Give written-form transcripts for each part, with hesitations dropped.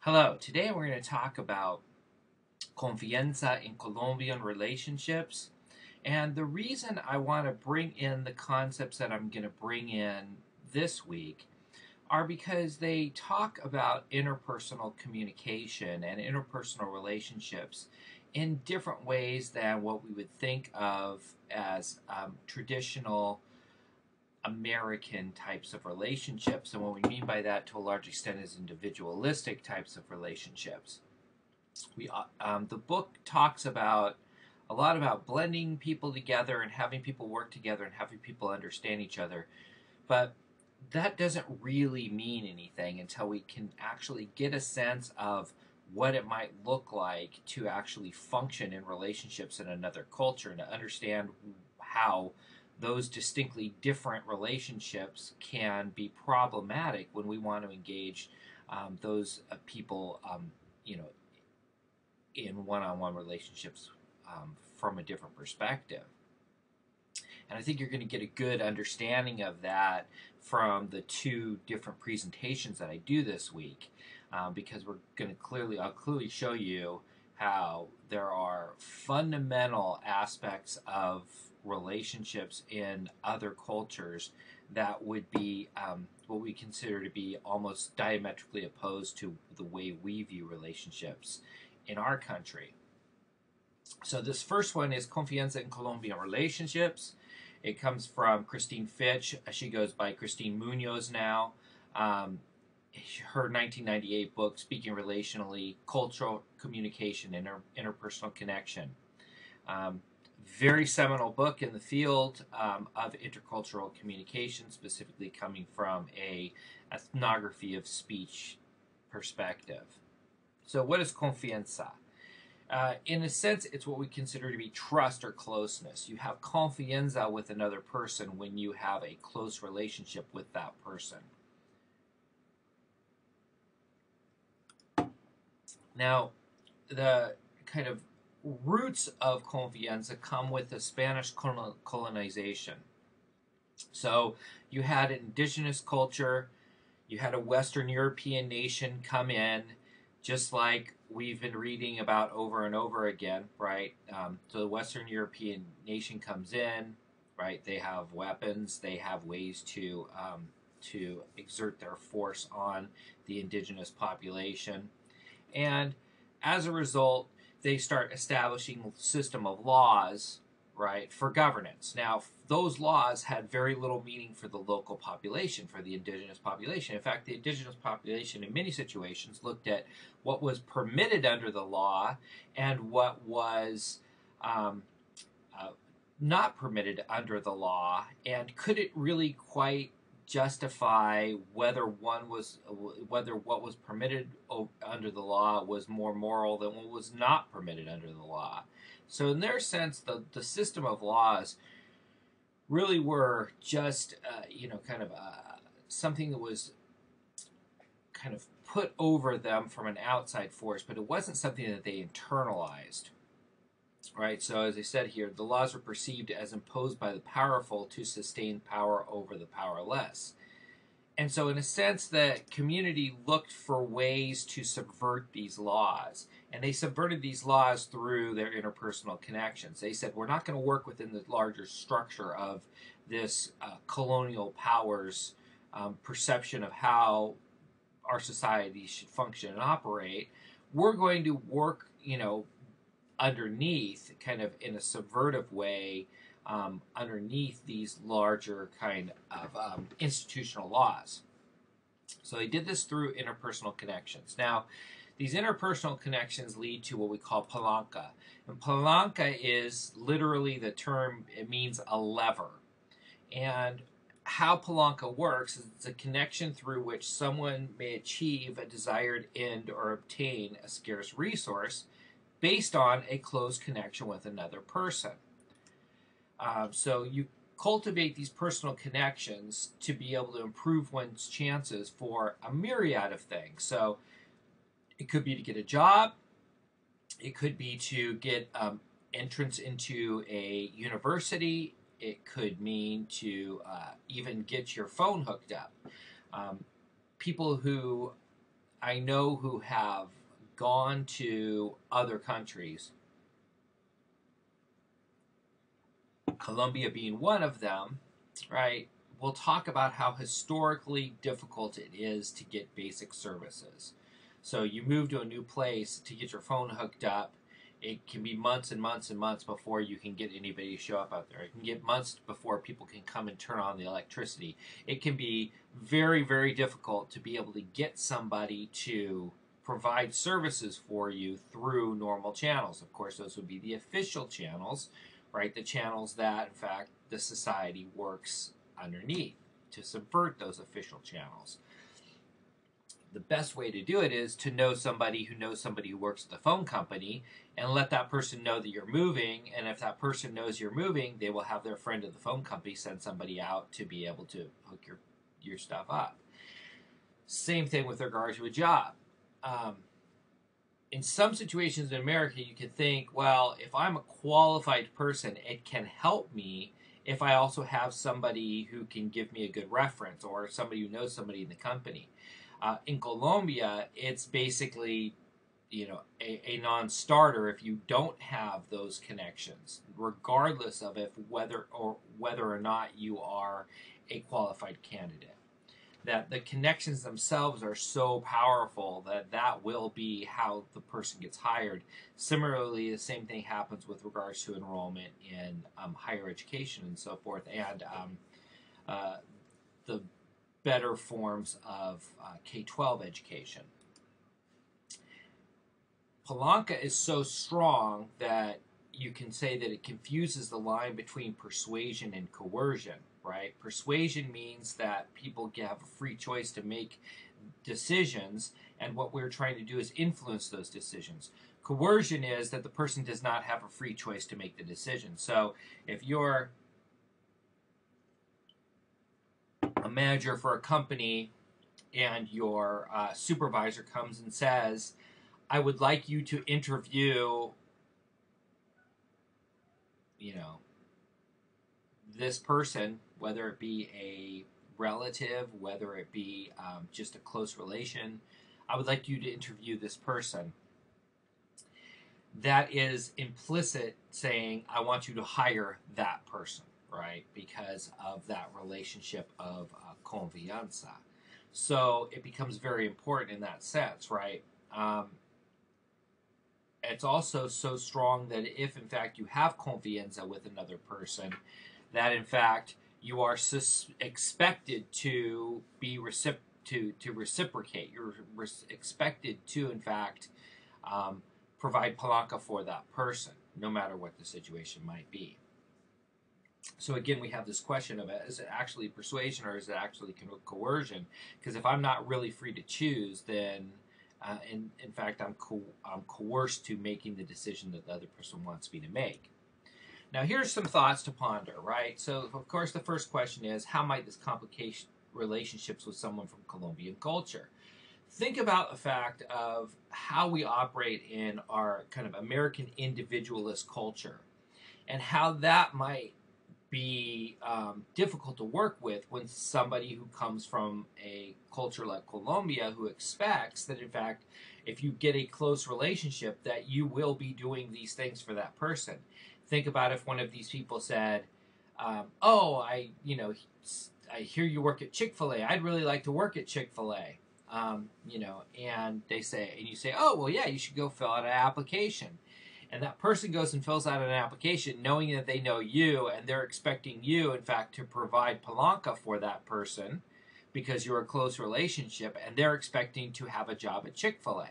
Hello, today we're going to talk about confianza in Colombian relationships. And the reason I want to bring in the concepts that I'm going to bring in this week are because they talk about interpersonal communication and interpersonal relationships in different ways than what we would think of as traditional American types of relationships. And what we mean by that to a large extent is individualistic types of relationships. The book talks about a lot about blending people together and having people work together and having people understand each other. But that doesn't really mean anything until we can actually get a sense of what it might look like to actually function in relationships in another culture and to understand how those distinctly different relationships can be problematic when we want to engage those people, you know, in one-on-one relationships from a different perspective. And I think you're going to get a good understanding of that from the two different presentations that I do this week, because we're going to I'll clearly show you how there are fundamental aspects of relationships in other cultures that would be what we consider to be almost diametrically opposed to the way we view relationships in our country. So this first one is Confianza in Colombian Relationships. It comes from Christine Fitch. She goes by Christine Munoz now. Her 1998 book, Speaking Relationally, Cultural Communication and Interpersonal Connection. Very seminal book in the field of intercultural communication, specifically coming from a ethnography of speech perspective. So what is confianza? In a sense, it's what we consider to be trust or closeness. You have confianza with another person when you have a close relationship with that person. Now, the kind of roots of confianza come with the Spanish colonization. So you had an indigenous culture, you had a Western European nation come in, just like we've been reading about over and over again, right? So the Western European nation comes in, right? They have weapons, they have ways to exert their force on the indigenous population, and as a result, they start establishing a system of laws, right, for governance. Now, those laws had very little meaning for the local population, for the indigenous population. In fact, the indigenous population in many situations looked at what was permitted under the law and what was not permitted under the law, and couldn't really quite justify whether what was permitted under the law was more moral than what was not permitted under the law. So in their sense, the system of laws really were just kind of something that was kind of put over them from an outside force, but it wasn't something that they internalized. Right, so as I said here, the laws were perceived as imposed by the powerful to sustain power over the powerless. And so in a sense, the community looked for ways to subvert these laws. And they subverted these laws through their interpersonal connections. They said, we're not going to work within the larger structure of this colonial powers perception of how our society should function and operate. We're going to work, underneath, kind of in a subvertive way, underneath these larger kind of institutional laws. So they did this through interpersonal connections. Now, these interpersonal connections lead to what we call palanca. And palanca is literally the term, it means a lever. And how palanca works is it's a connection through which someone may achieve a desired end or obtain a scarce resource based on a close connection with another person. So you cultivate these personal connections to be able to improve one's chances for a myriad of things. So it could be to get a job. It could be to get entrance into a university. It could mean to even get your phone hooked up. People who I know who have gone to other countries, Colombia being one of them, right? We'll talk about how historically difficult it is to get basic services. So you move to a new place to get your phone hooked up. It can be months and months and months before you can get anybody to show up out there. It can get months before people can come and turn on the electricity. It can be very, very difficult to be able to get somebody to provide services for you through normal channels. Of course, those would be the official channels, right? The channels that, in fact, the society works underneath to subvert those official channels. The best way to do it is to know somebody who works at the phone company and let that person know that you're moving. And if that person knows you're moving, they will have their friend at the phone company send somebody out to be able to hook your stuff up. Same thing with regard to a job. In some situations in America, you can think, well, if I'm a qualified person, it can help me if I also have somebody who can give me a good reference or somebody who knows somebody in the company. In Colombia, it's basically, a non-starter if you don't have those connections, regardless of whether or not you are a qualified candidate. That the connections themselves are so powerful that will be how the person gets hired. Similarly, the same thing happens with regards to enrollment in higher education and so forth, and the better forms of K-12 education. Palanca is so strong that you can say that it confuses the line between persuasion and coercion, right? Persuasion means that people have a free choice to make decisions, and what we're trying to do is influence those decisions. Coercion is that the person does not have a free choice to make the decision. So if you're a manager for a company and your supervisor comes and says, I would like you to interview, this person, whether it be a relative, whether it be just a close relation, I would like you to interview this person. That is implicit saying, I want you to hire that person, right? Because of that relationship of confianza. So it becomes very important in that sense, right? It's also so strong that if, in fact, you have confianza with another person, that, in fact, you are expected to be to reciprocate. You're expected to, in fact, provide palanca for that person, no matter what the situation might be. So again, we have this question of, is it actually persuasion or is it actually coercion? Because if I'm not really free to choose, then in fact, I'm coerced to making the decision that the other person wants me to make. Now, here's some thoughts to ponder, right? So, of course, the first question is, how might this complicate relationships with someone from Colombian culture? Think about the fact of how we operate in our kind of American individualist culture and how that might be difficult to work with when somebody who comes from a culture like Colombia who expects that, in fact, if you get a close relationship, that you will be doing these things for that person. Think about if one of these people said, I hear you work at Chick-fil-A. I'd really like to work at Chick-fil-A. And you say, oh, well, yeah, you should go fill out an application. And that person goes and fills out an application knowing that they know you and they're expecting you, in fact, to provide palanca for that person because you're a close relationship, and they're expecting to have a job at Chick-fil-A.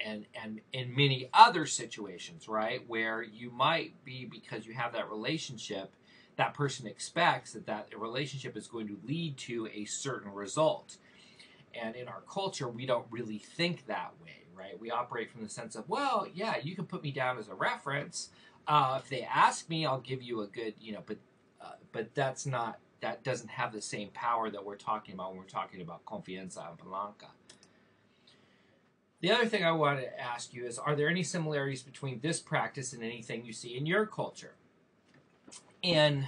And in many other situations, right, where you might be, because you have that relationship, that person expects that relationship is going to lead to a certain result. And in our culture, we don't really think that way, right? We operate from the sense of, well, yeah, you can put me down as a reference. If they ask me, I'll give you a good, but that doesn't have the same power that we're talking about when we're talking about confianza and palanca. The other thing I want to ask you is, are there any similarities between this practice and anything you see in your culture? And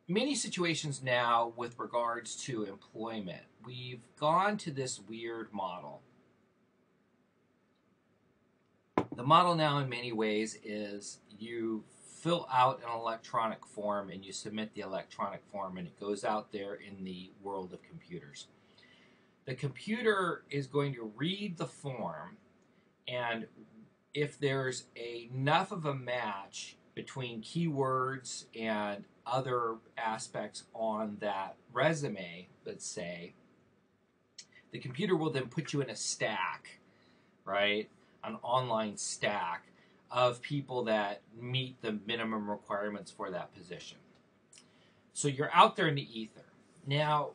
many situations now with regards to employment, we've gone to this weird model. The model now in many ways is you fill out an electronic form and you submit the electronic form and it goes out there in the world of computers. The computer is going to read the form, and if there's enough of a match between keywords and other aspects on that resume, let's say, the computer will then put you in a stack, right? An online stack of people that meet the minimum requirements for that position. So you're out there in the ether. Now,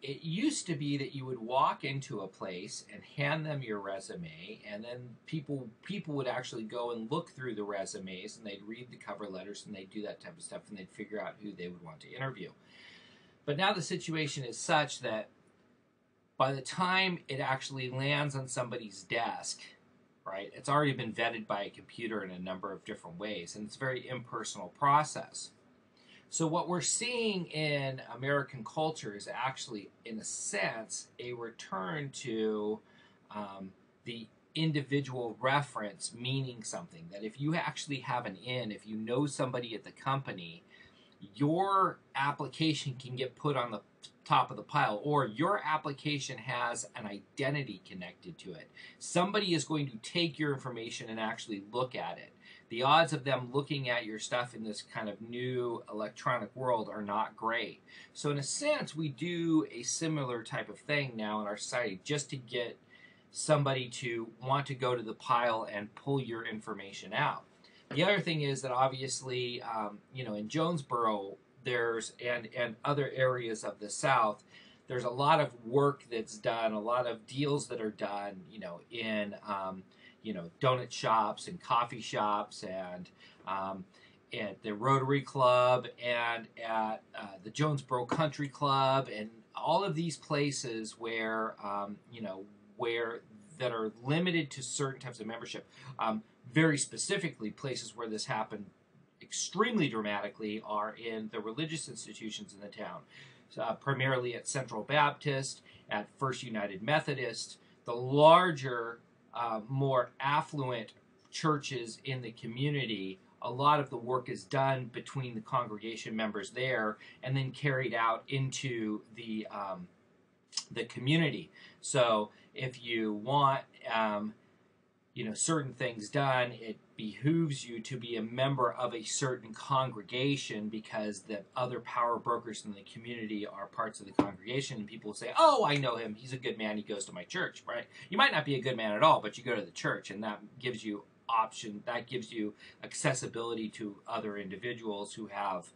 it used to be that you would walk into a place and hand them your resume, and then people would actually go and look through the resumes, and they'd read the cover letters, and they'd do that type of stuff, and they'd figure out who they would want to interview. But now the situation is such that by the time it actually lands on somebody's desk, right, it's already been vetted by a computer in a number of different ways, and it's a very impersonal process. So what we're seeing in American culture is actually, in a sense, a return to the individual reference meaning something. That if you actually have an in, if you know somebody at the company, your application can get put on the top of the pile, or your application has an identity connected to it. Somebody is going to take your information and actually look at it. The odds of them looking at your stuff in this kind of new electronic world are not great. So in a sense, we do a similar type of thing now in our society just to get somebody to want to go to the pile and pull your information out. The other thing is that obviously, in Jonesboro, and other areas of the South, there's a lot of work that's done, a lot of deals that are done, in donut shops and coffee shops, and at the Rotary Club, and at the Jonesboro Country Club, and all of these places where where that are limited to certain types of membership. Very specifically, places where this happened extremely dramatically are in the religious institutions in the town, primarily at Central Baptist, at First United Methodist, the larger, more affluent churches in the community. A lot of the work is done between the congregation members there and then carried out into the community. So if you want certain things done, it behooves you to be a member of a certain congregation, because the other power brokers in the community are parts of the congregation, and people say, oh, I know him, he's a good man, he goes to my church, right? You might not be a good man at all, but you go to the church, and that gives you that gives you accessibility to other individuals who have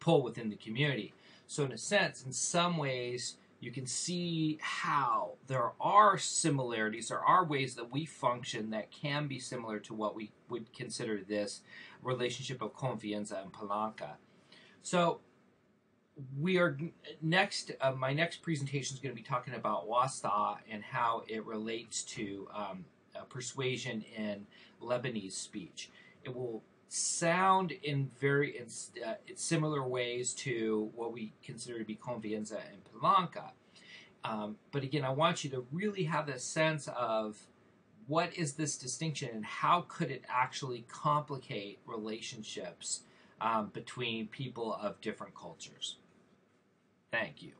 pull within the community. So in a sense, in some ways, you can see how there are similarities, there are ways that we function that can be similar to what we would consider this relationship of Confianza and Palanca. So we are next, my next presentation is going to be talking about wasta and how it relates to persuasion in Lebanese speech. It will sound in very similar ways to what we consider to be Confianza and Palanca. But again, I want you to really have this sense of what is this distinction and how could it actually complicate relationships between people of different cultures. Thank you.